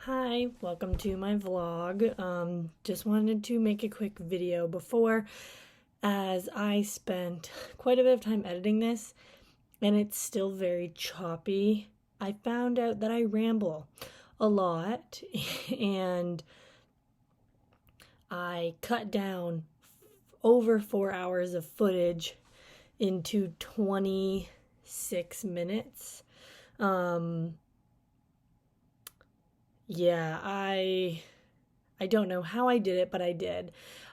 Hi, welcome to my vlog. Just wanted to make a quick video before, as I spent quite a bit of time editing this and it's still very choppy. I found out that I ramble a lot and I cut down over 4 hours of footage into 26 minutes. Yeah, I don't know how I did it, but I did.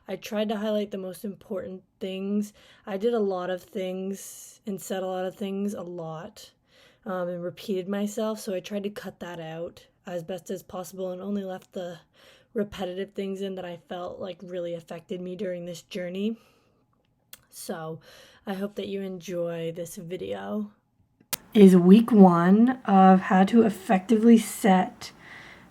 I tried to highlight the most important things. I did a lot of things and said a lot of things a lot, and repeated myself, so I tried to cut that out as best as possible and only left the repetitive things in that I felt like really affected me during this journey. So I hope that you enjoy this video. Is week 1 of how to effectively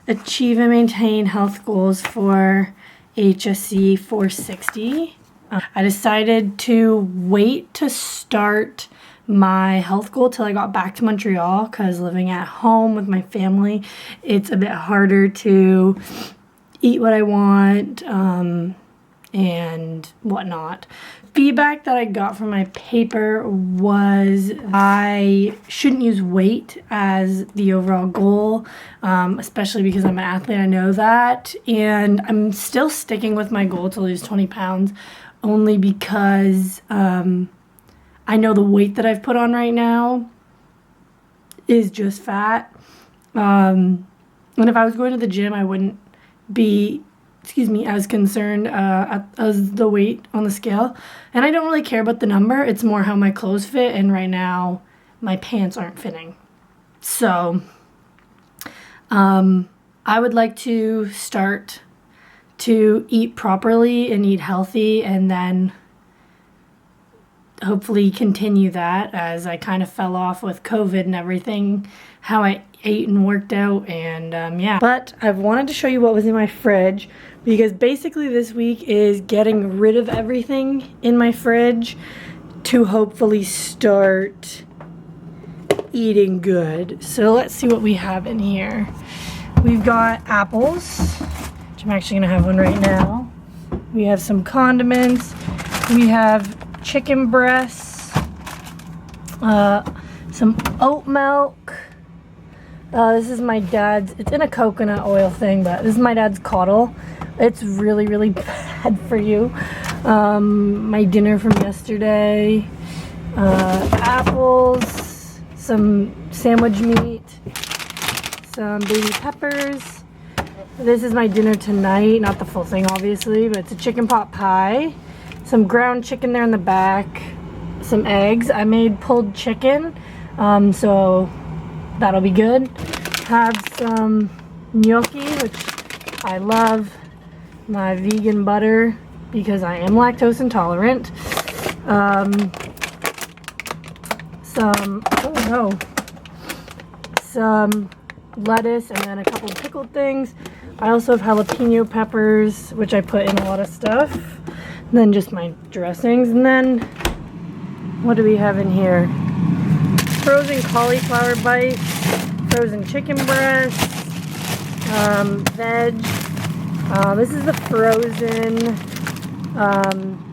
achieve and maintain health goals for HSC 460. I decided to wait to start my health goal till I got back to Montreal, because living at home with my family, it's a bit harder to eat what I want and whatnot. Feedback that I got from my paper was I shouldn't use weight as the overall goal, especially because I'm an athlete, I know that, and I'm still sticking with my goal to lose 20 pounds only because I know the weight that I've put on right now is just fat, and if I was going to the gym, I wouldn't be as concerned as the weight on the scale. And I don't really care about the number. It's more how my clothes fit, and right now my pants aren't fitting. So I would like to start to eat properly and eat healthy, and then hopefully continue that, as I kind of fell off with COVID and everything, how I ate and worked out, and yeah. But I've wanted to show you what was in my fridge, because basically this week is getting rid of everything in my fridge to hopefully start eating good. So let's see what we have in here. We've got apples, which I'm actually gonna have one right now. We have some condiments. We have chicken breasts, some oat milk. This is my dad's, it's in a coconut oil thing, but this is my dad's caudal. It's really, really bad for you. My dinner from yesterday, apples, some sandwich meat, some baby peppers. This is my dinner tonight, not the full thing obviously, but it's a chicken pot pie. Some ground chicken there in the back, some eggs. I made pulled chicken, so that'll be good. Have some gnocchi, which I love. My vegan butter, because I am lactose intolerant. Some lettuce, and then a couple pickled things. I also have jalapeno peppers, which I put in a lot of stuff. And then just my dressings. And then, what do we have in here? Frozen cauliflower bites, frozen chicken breast, veg. This is the frozen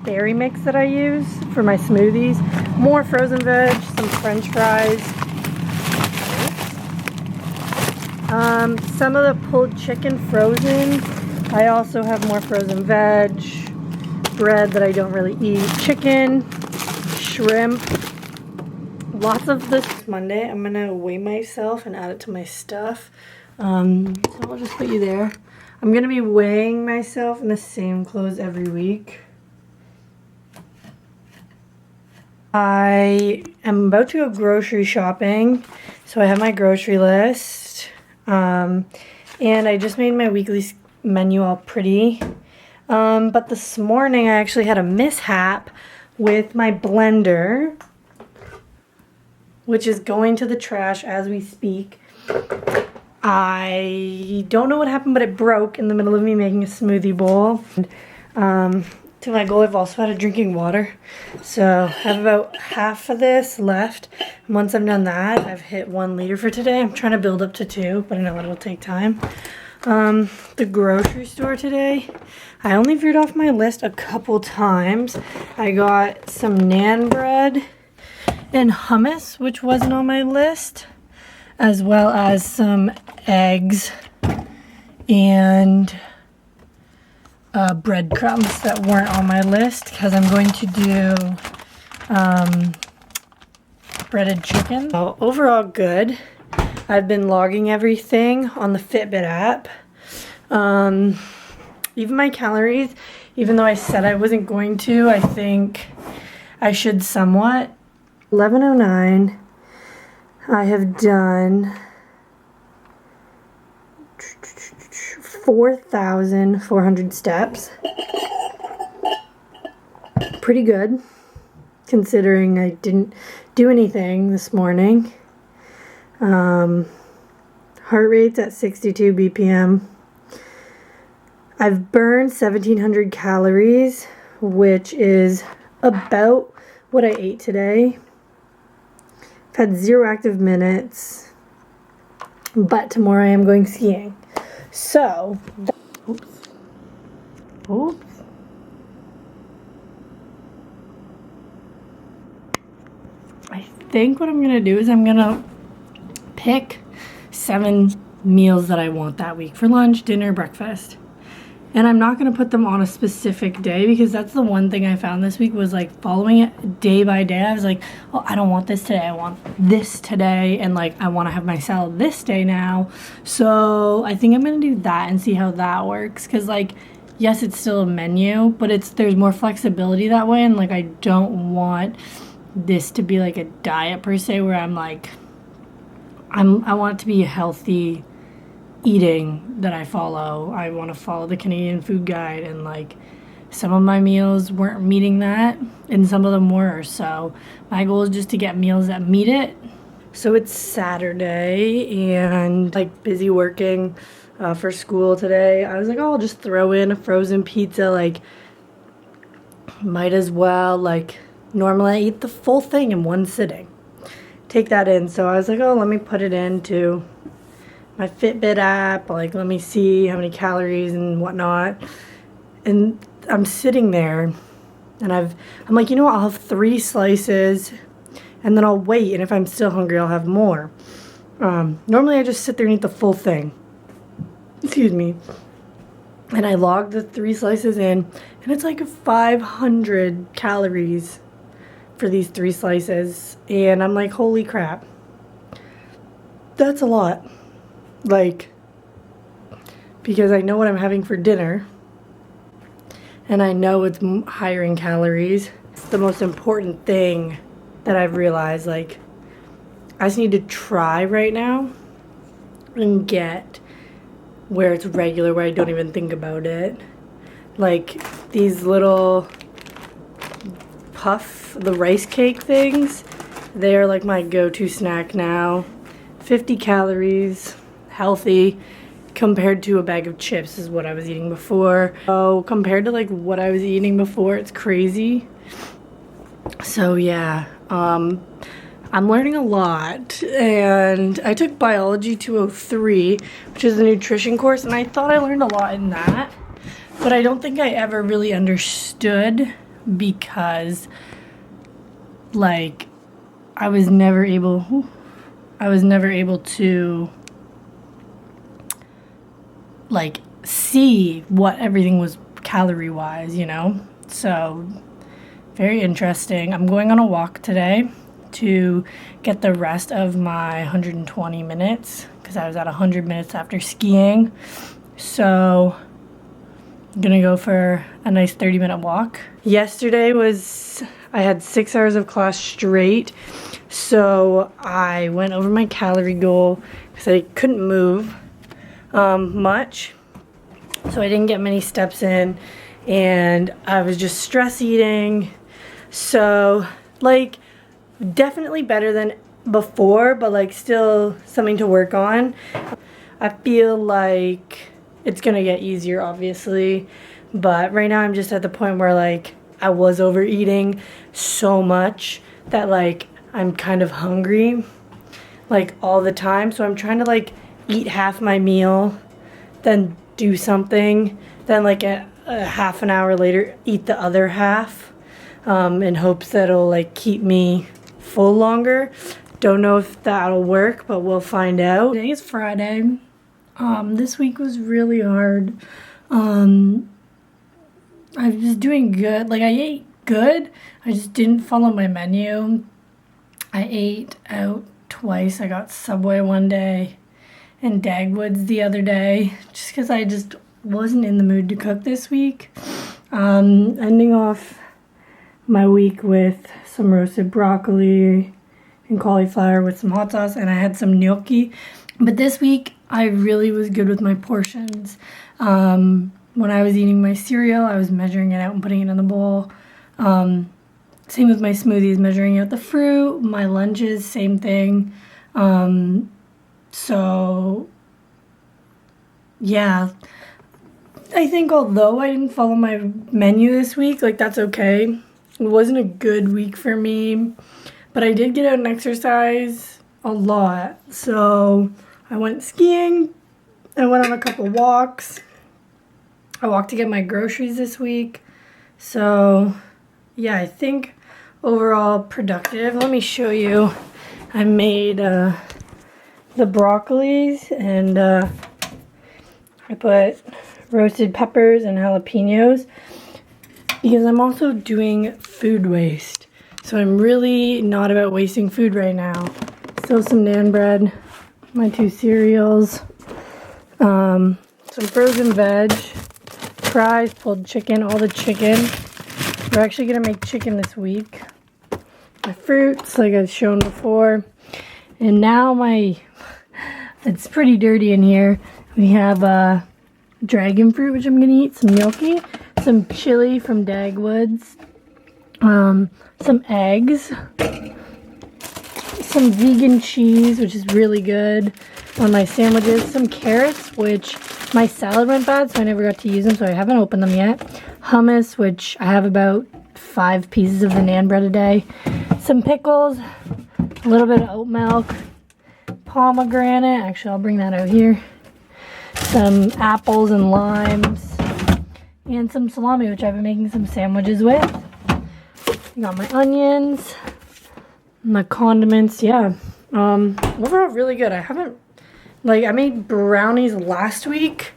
berry mix that I use for my smoothies. More frozen veg, some french fries. Some of the pulled chicken frozen. I also have more frozen veg, bread that I don't really eat, chicken, shrimp. Lots of this. Monday, I'm gonna weigh myself and add it to my stuff. So I'll just put you there. I'm gonna be weighing myself in the same clothes every week. I am about to go grocery shopping, so I have my grocery list, and I just made my weekly menu all pretty. But this morning I actually had a mishap with my blender, which is going to the trash as we speak. I don't know what happened, but it broke in the middle of me making a smoothie bowl. To my goal, I've also had a drinking water. So I have about half of this left. And once I'm done that, I've hit 1 liter for today. I'm trying to build up to 2, but I know it'll take time. The grocery store today, I only veered off my list a couple times. I got some naan bread and hummus, which wasn't on my list, as well as some eggs and breadcrumbs that weren't on my list because I'm going to do breaded chicken. So overall good. I've been logging everything on the Fitbit app. Even my calories, even though I said I wasn't going to, I think I should somewhat. 11:09. I have done 4,400 steps. Pretty good, considering I didn't do anything this morning. Heart rate's at 62 BPM. I've burned 1,700 calories, which is about what I ate today. I've had 0 active minutes, but tomorrow I am going skiing. So, oops. I think what I'm gonna do is I'm gonna pick 7 meals that I want that week for lunch, dinner, breakfast. And I'm not going to put them on a specific day because that's the one thing I found this week was like following it day by day. I was like, oh, I don't want this today. I want this today. And like, I want to have my salad this day now. So I think I'm going to do that and see how that works. Because like, yes, it's still a menu, but there's more flexibility that way. And like, I don't want this to be like a diet per se where I'm like, I want it to be a healthy eating that I follow. I want to follow the Canadian Food Guide, and like some of my meals weren't meeting that and some of them were, so my goal is just to get meals that meet it. So it's Saturday and like busy working for school today. I was like, oh, I'll just throw in a frozen pizza, like might as well, like normally I eat the full thing in one sitting, take that in. So I was like, oh, let me put it into my Fitbit app, like let me see how many calories and whatnot. And I'm sitting there and I'm like, you know what, I'll have 3 slices and then I'll wait, and if I'm still hungry I'll have more. Normally I just sit there and eat the full thing. Excuse me. And I logged the 3 slices in and it's like 500 calories for these 3 slices, and I'm like, holy crap, that's a lot. Like, because I know what I'm having for dinner and I know it's higher in calories. It's the most important thing that I've realized. Like, I just need to try right now and get where it's regular, where I don't even think about it. Like these little puff, the rice cake things, they're like my go-to snack now. 50 calories. Healthy compared to a bag of chips is what I was eating before. So compared to like what I was eating before, it's crazy. So yeah, I'm learning a lot, and I took Biology 203, which is a nutrition course, and I thought I learned a lot in that, but I don't think I ever really understood because like I was never able to like see what everything was calorie wise, you know? So very interesting. I'm going on a walk today to get the rest of my 120 minutes because I was at 100 minutes after skiing. So I'm gonna go for a nice 30-minute walk. Yesterday I had 6 hours of class straight, so I went over my calorie goal because I couldn't move much, so I didn't get many steps in, and I was just stress eating. So like definitely better than before, but like still something to work on. I feel like it's gonna get easier, obviously, but right now I'm just at the point where like I was overeating so much that like I'm kind of hungry like all the time, so I'm trying to like eat half my meal then do something, then like a half an hour later eat the other half, in hopes that it'll like keep me full longer. Don't know if that'll work, but we'll find out. Today is Friday. This week was really hard. I was doing good. Like, I ate good. I just didn't follow my menu. I ate out twice. I got Subway one day and Dagwood's the other day, just because I just wasn't in the mood to cook this week. Ending off my week with some roasted broccoli and cauliflower with some hot sauce, and I had some gnocchi. But this week, I really was good with my portions. When I was eating my cereal, I was measuring it out and putting it in the bowl. Same with my smoothies, measuring out the fruit. My lunches, same thing. So, yeah. I think although I didn't follow my menu this week, like, that's okay. It wasn't a good week for me. But I did get out and exercise a lot. So, I went skiing. I went on a couple walks. I walked to get my groceries this week. So, yeah, I think overall productive. Let me show you. I made the broccolis, and I put roasted peppers and jalapenos because I'm also doing food waste. So I'm really not about wasting food right now. Still some naan bread, my 2 cereals, some frozen veg, fries, pulled chicken, all the chicken. We're actually gonna make chicken this week. My fruits, like I've shown before. And now it's pretty dirty in here. We have dragon fruit, which I'm gonna eat, some gnocchi, some chili from Dagwood's, some eggs, some vegan cheese, which is really good on my sandwiches, some carrots, which my salad went bad, so I never got to use them, so I haven't opened them yet. Hummus, which I have about 5 pieces of the naan bread a day. Some pickles, a little bit of oat milk, pomegranate, actually I'll bring that out here. Some apples and limes, and some salami, which I've been making some sandwiches with. Got my onions, my condiments, yeah. Overall really good. I made brownies last week,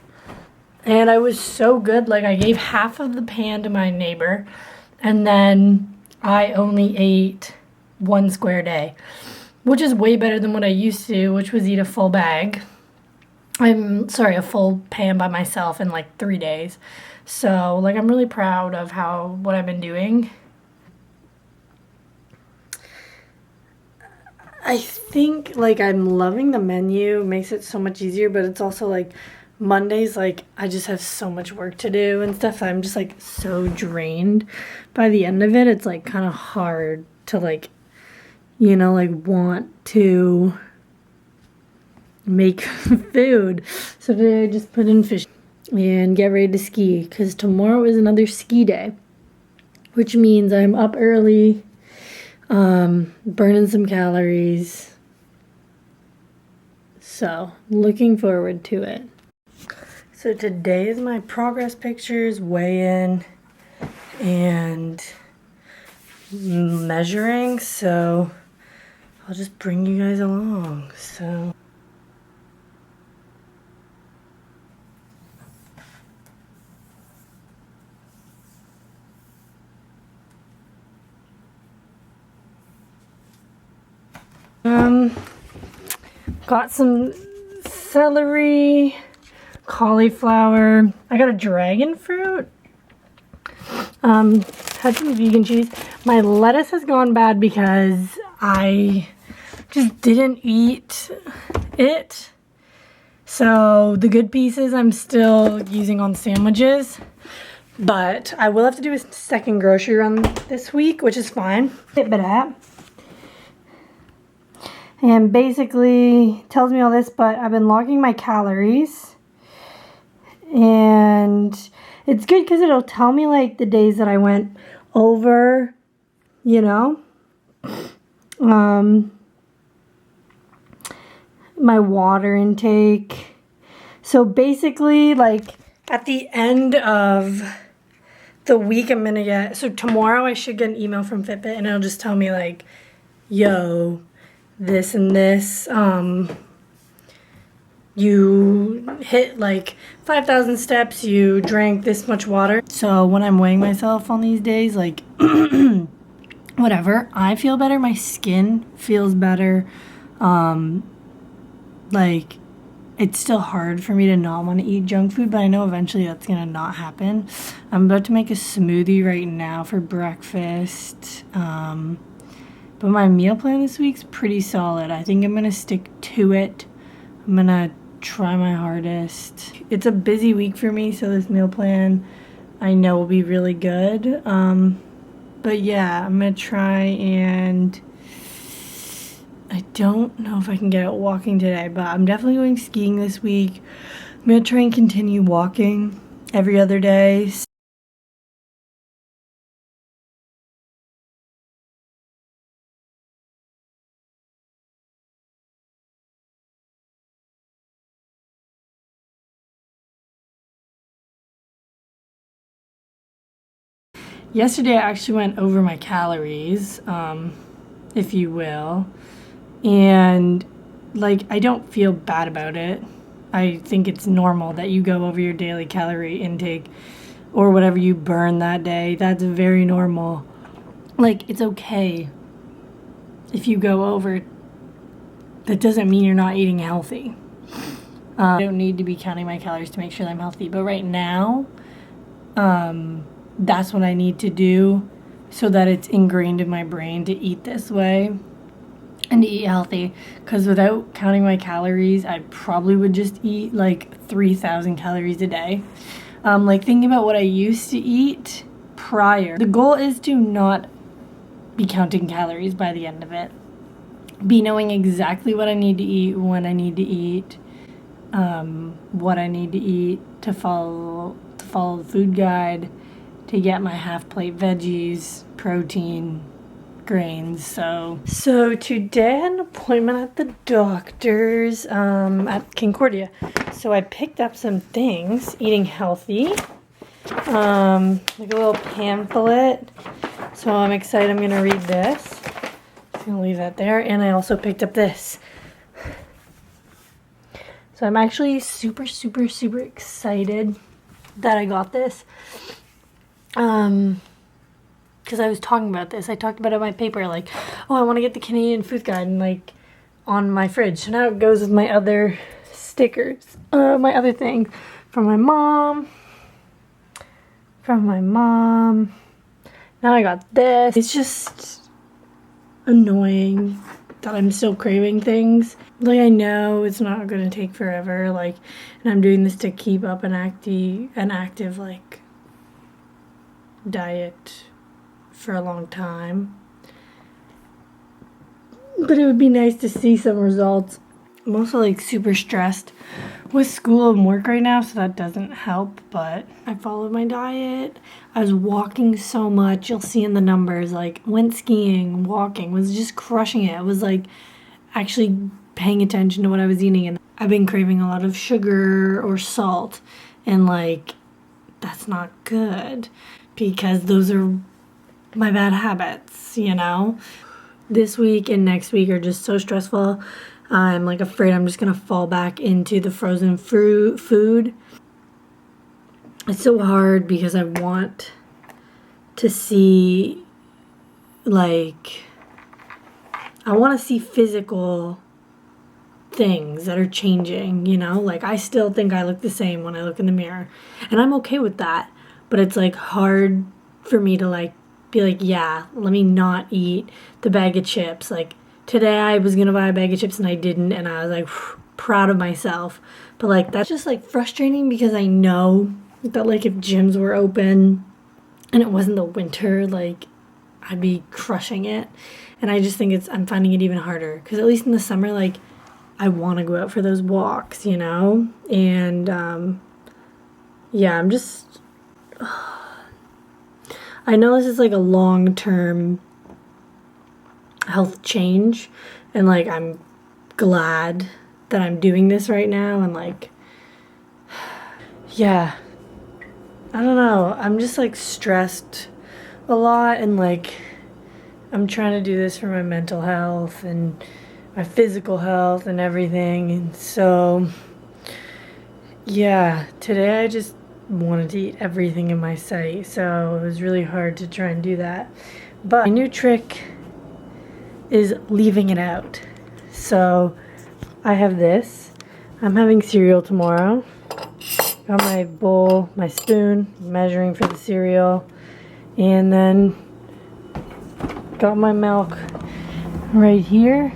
and I was so good. Like, I gave half of the pan to my neighbor, and then I only ate 1 square day, which is way better than what I used to, which was eat a full bag. A full pan by myself in like 3 days. So, like, I'm really proud of what I've been doing. I think, like, I'm loving the menu. It makes it so much easier, but it's also, like, Mondays, like, I just have so much work to do and stuff. I'm just, like, so drained. By the end of it, it's, like, kind of hard to, like, you know, like, want to make food. So today I just put in fish and get ready to ski, because tomorrow is another ski day, which means I'm up early, burning some calories. So, looking forward to it. So today is my progress pictures, weigh-in, and measuring. So I'll just bring you guys along. So got some celery, cauliflower. I got a dragon fruit. Had some vegan cheese. My lettuce has gone bad because I just didn't eat it. So the good pieces I'm still using on sandwiches. But I will have to do a second grocery run this week, which is fine. Bit of that. And basically tells me all this, but I've been logging my calories. And it's good because it'll tell me, like, the days that I went over, you know. My water intake. So basically, like, at the end of the week, I'm gonna get, so tomorrow I should get an email from Fitbit, and it'll just tell me, like, yo, this and this, you hit like 5,000 steps, you drank this much water. So when I'm weighing myself on these days, like, whatever, I feel better, my skin feels better, like, it's still hard for me to not want to eat junk food, but I know eventually that's gonna not happen. I'm about to make a smoothie right now for breakfast, but my meal plan this week's pretty solid. I think I'm gonna stick to it. I'm gonna try my hardest. It's a busy week for me, so this meal plan I know will be really good. But yeah, I'm gonna try, and I don't know if I can get out walking today, but I'm definitely going skiing this week. I'm gonna try and continue walking every other day. Yesterday I actually went over my calories, if you will, and like, I don't feel bad about it. I think it's normal that you go over your daily calorie intake or whatever you burn that day. That's very normal. Like, it's okay if you go over. That doesn't mean you're not eating healthy. I don't need to be counting my calories to make sure that I'm healthy, but right now, that's what I need to do so that it's ingrained in my brain to eat this way and to eat healthy. Because without counting my calories, I probably would just eat like 3,000 calories a day. Like, thinking about what I used to eat prior, the goal is to not be counting calories by the end of it. Be knowing exactly what I need to eat, when I need to eat, what I need to eat, to follow the food guide, to get my half plate veggies, protein, grains. So today I had an appointment at the doctor's at Concordia. So I picked up some things, eating healthy, like a little pamphlet. So I'm excited. I'm gonna read this. I'm gonna leave that there. And I also picked up this. So I'm actually super excited that I got this. Because I was talking about this. I talked about it in my paper, like, oh, I want to get the Canadian Food Guide, and like, on my fridge. So now it goes with my other stickers, my other things from my mom. Now I got this. It's just annoying that I'm still craving things. Like, I know it's not gonna take forever, like, and I'm doing this to keep up an active like diet for a long time, but it would be nice to see some results. I'm also like super stressed with school and work right now, so that doesn't help, but I followed my diet. I was walking so much. You'll see in the numbers, like, went skiing, walking, was just crushing it. I was like actually paying attention to what I was eating, and I've been craving a lot of sugar or salt, and like, that's not good because those are my bad habits, you know? This week and next week are just so stressful. I'm like afraid I'm just gonna fall back into the frozen fruit food. It's so hard because I want to see, like, I want to see physical things that are changing, you know? Like, I still think I look the same when I look in the mirror, and I'm okay with that, but it's like hard for me to like be like, yeah, let me not eat the bag of chips. Like, today I was gonna buy a bag of chips and I didn't, and I was like proud of myself. But like, that's just like frustrating because I know that like if gyms were open and it wasn't the winter, like, I'd be crushing it. And I just think I'm finding it even harder because at least in the summer, like, I want to go out for those walks, you know? And yeah, I'm just, I know this is like a long-term health change, and like, I'm glad that I'm doing this right now, and like, yeah, I don't know. I'm just like stressed a lot, and like I'm trying to do this for my mental health and my physical health and everything. And so, yeah, today I just wanted to eat everything in my sight. So it was really hard to try and do that. But my new trick is leaving it out. So I have this. I'm having cereal tomorrow. Got my bowl, my spoon, measuring for the cereal, and then got my milk right here,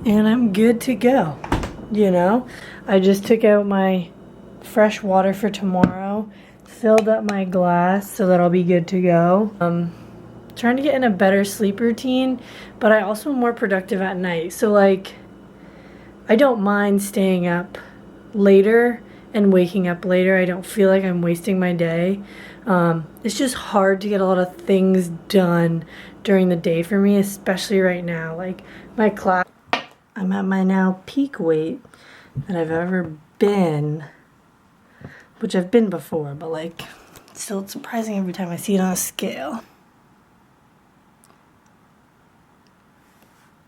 and I'm good to go. You know, I just took out my fresh water for tomorrow, filled up my glass so that I'll be good to go. Trying to get in a better sleep routine, but I also am more productive at night. So like, I don't mind staying up later and waking up later. I don't feel like I'm wasting my day. It's just hard to get a lot of things done during the day for me, especially right now. Like my class, I'm at my now peak weight that I've ever been, which I've been before, but like still it's surprising every time I see it on a scale.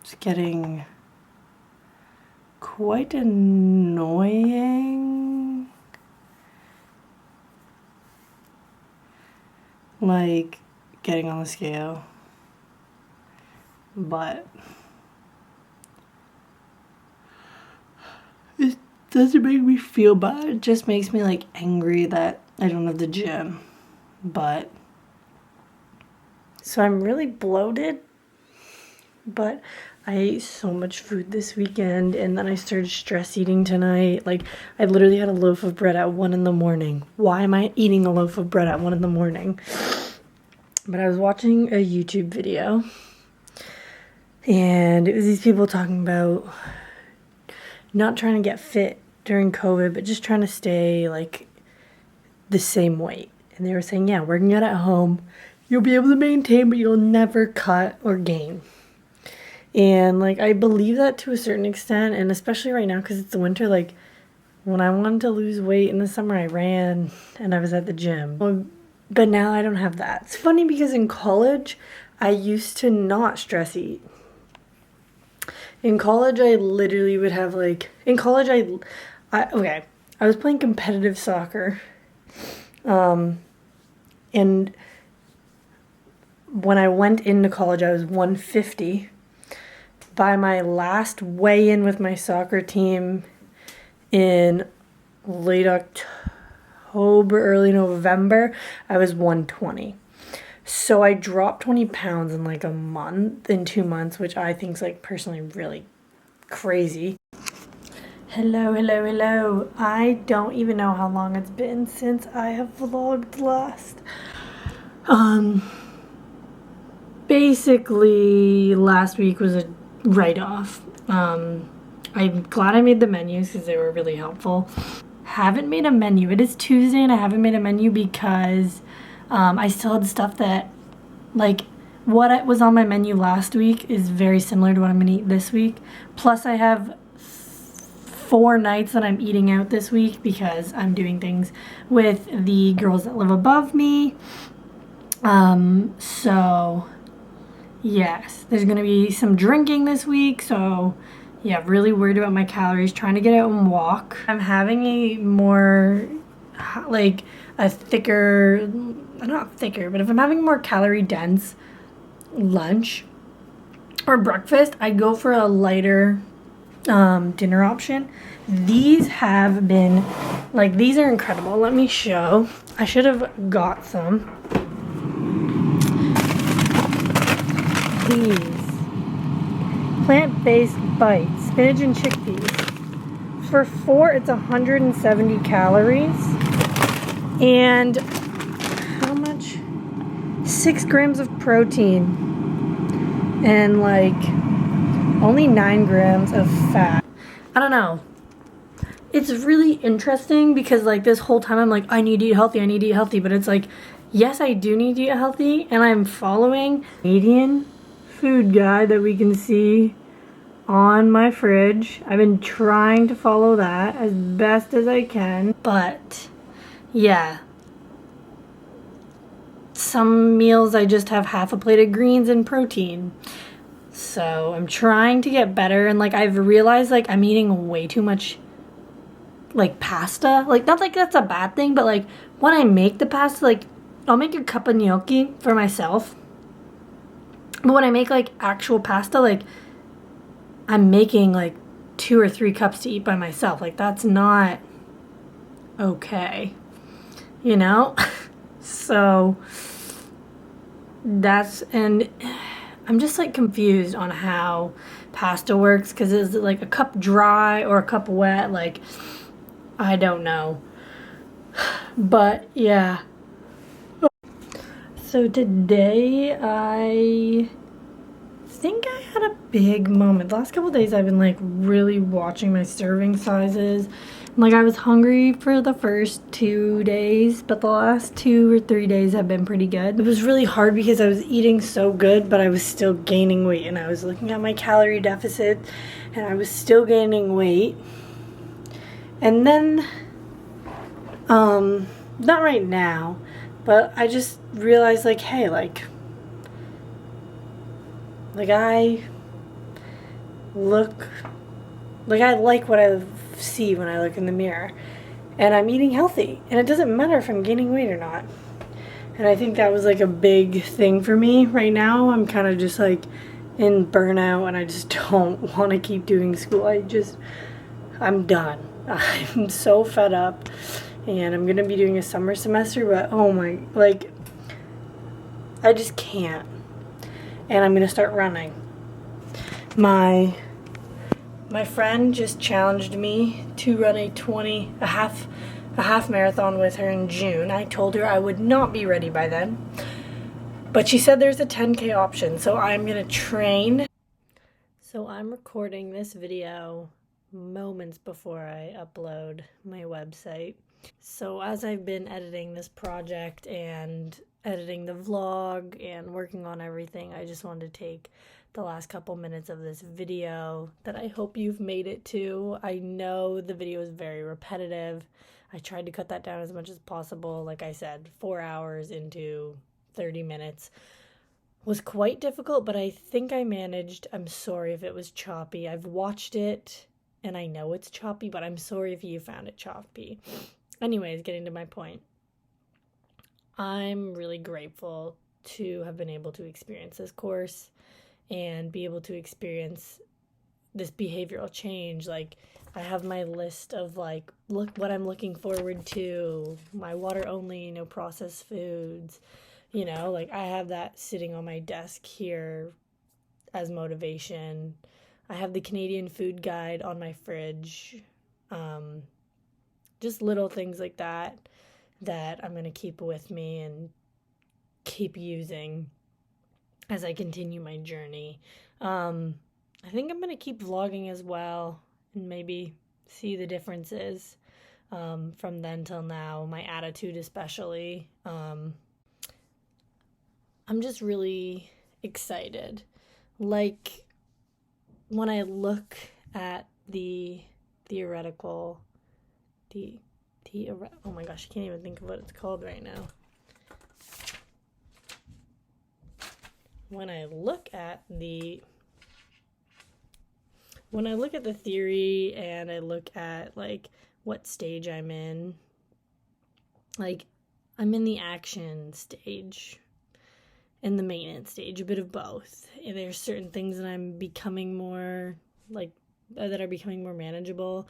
It's getting quite annoying. Like getting on the scale, but it doesn't make me feel bad. It just makes me like angry that I don't have the gym. But so I'm really bloated, but I ate so much food this weekend, and then I started stress eating tonight. Like, I literally had a loaf of bread at 1 in the morning. Why am I eating a loaf of bread at 1 in the morning? But I was watching a YouTube video, and it was these people talking about not trying to get fit during COVID, but just trying to stay, like, the same weight. And they were saying, yeah, working out at home, you'll be able to maintain, but you'll never cut or gain. And like I believe that to a certain extent, and especially right now because it's the winter. Like when I wanted to lose weight in the summer, I ran and I was at the gym. But now I don't have that. It's funny because in college I used to not stress eat. In college I literally would have like, in college I was playing competitive soccer, and when I went into college I was 150. By my last weigh-in with my soccer team in late October, early November, I was 120. So I dropped 20 pounds in like in 2 months, which I think is like personally really crazy. Hello, hello, hello. I don't even know how long it's been since I have vlogged last. Basically last week was a write-off. I'm glad I made the menus because they were really helpful. Haven't made a menu. It is Tuesday and I haven't made a menu because I still had stuff that, like, what was on my menu last week is very similar to what I'm gonna eat this week. Plus I have 4 nights that I'm eating out this week because I'm doing things with the girls that live above me. So yes, there's gonna be some drinking this week, so yeah, really worried about my calories, trying to get out and walk. I'm having a more, like, a thicker, not thicker, but if I'm having more calorie dense lunch or breakfast, I go for a lighter dinner option. These have been, like, these are incredible. Let me show. I should have got some. These plant-based bites, spinach and chickpeas. For 4, it's 170 calories. And how much? 6 grams of protein. And like only 9 grams of fat. I don't know. It's really interesting because like this whole time I'm like, I need to eat healthy, I need to eat healthy. But it's like, yes, I do need to eat healthy. And I'm following Canadian food guide that we can see on my fridge. I've been trying to follow that as best as I can, but yeah, some meals I just have half a plate of greens and protein. So I'm trying to get better, and like I've realized like I'm eating way too much like pasta. Like not like that's a bad thing, but like when I make the pasta, like I'll make a cup of gnocchi for myself. But when I make like actual pasta, like I'm making like 2 or 3 cups to eat by myself. Like that's not okay, you know? So and I'm just like confused on how pasta works, because is it like a cup dry or a cup wet? Like I don't know. But yeah. So today I think I had a big moment. The last couple days I've been like really watching my serving sizes. Like I was hungry for the first 2 days, but the last 2 or 3 days have been pretty good. It was really hard because I was eating so good, but I was still gaining weight, and I was looking at my calorie deficit and I was still gaining weight. And then, not right now, but I just realized like, hey, like I look like I like what I see when I look in the mirror, and I'm eating healthy, and it doesn't matter if I'm gaining weight or not. And I think that was like a big thing for me right now. I'm kind of just like in burnout, and I just don't want to keep doing school. I'm done. I'm so fed up, and I'm gonna be doing a summer semester, but oh my, like I just can't. And I'm gonna start running. My friend just challenged me to run a half marathon with her in June. I told her I would not be ready by then, but she said there's a 10K option, so I'm gonna train. So I'm recording this video moments before I upload my website. So as I've been editing this project and editing the vlog and working on everything, I just wanted to take the last couple minutes of this video that I hope you've made it to. I know the video is very repetitive. I tried to cut that down as much as possible. Like I said, 4 hours into 30 minutes was quite difficult, but I think I managed. I'm sorry if it was choppy. I've watched it and I know it's choppy, but I'm sorry if you found it choppy. Anyways, getting to my point. I'm really grateful to have been able to experience this course and be able to experience this behavioral change. Like I have my list of like what I'm looking forward to, my water only, no processed foods, like I have that sitting on my desk here as motivation. I have the Canadian food guide on my fridge. Just little things like that I'm going to keep with me and keep using as I continue my journey. I think I'm going to keep vlogging as well and maybe see the differences from then till now, my attitude especially. I'm just really excited. Like when I look at the theoretical, oh my gosh, I can't even think of what it's called right now. When I look at the theory and I look at like what stage I'm in, like I'm in the action stage and the maintenance stage, a bit of both. And there's certain things that I'm becoming more like that are becoming more manageable,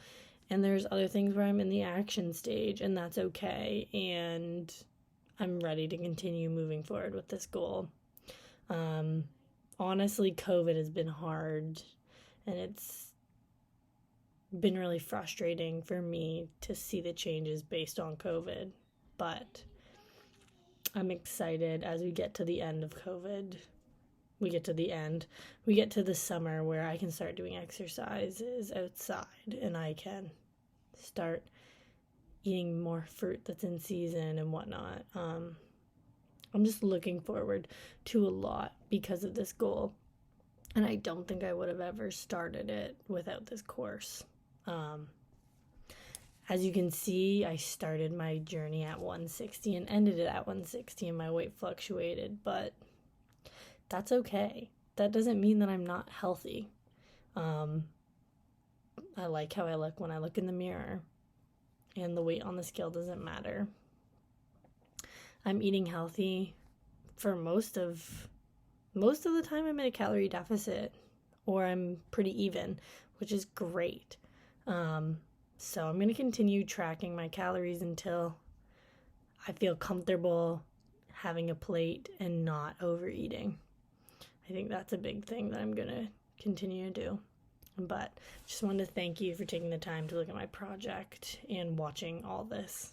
and there's other things where I'm in the action stage, and that's okay. And I'm ready to continue moving forward with this goal. Honestly, COVID has been hard, and it's been really frustrating for me to see the changes based on COVID, but I'm excited as we get to the end of COVID. We get to the summer where I can start doing exercises outside and I can start eating more fruit that's in season and whatnot. I'm just looking forward to a lot because of this goal. And I don't think I would have ever started it without this course. As you can see, I started my journey at 160 and ended it at 160, and my weight fluctuated, but that's okay. That doesn't mean that I'm not healthy. I like how I look when I look in the mirror, and the weight on the scale doesn't matter. I'm eating healthy for most of the time. I'm in a calorie deficit, or I'm pretty even, which is great. So I'm going to continue tracking my calories until I feel comfortable having a plate and not overeating. I think that's a big thing that I'm going to continue to do. But just wanted to thank you for taking the time to look at my project and watching all this.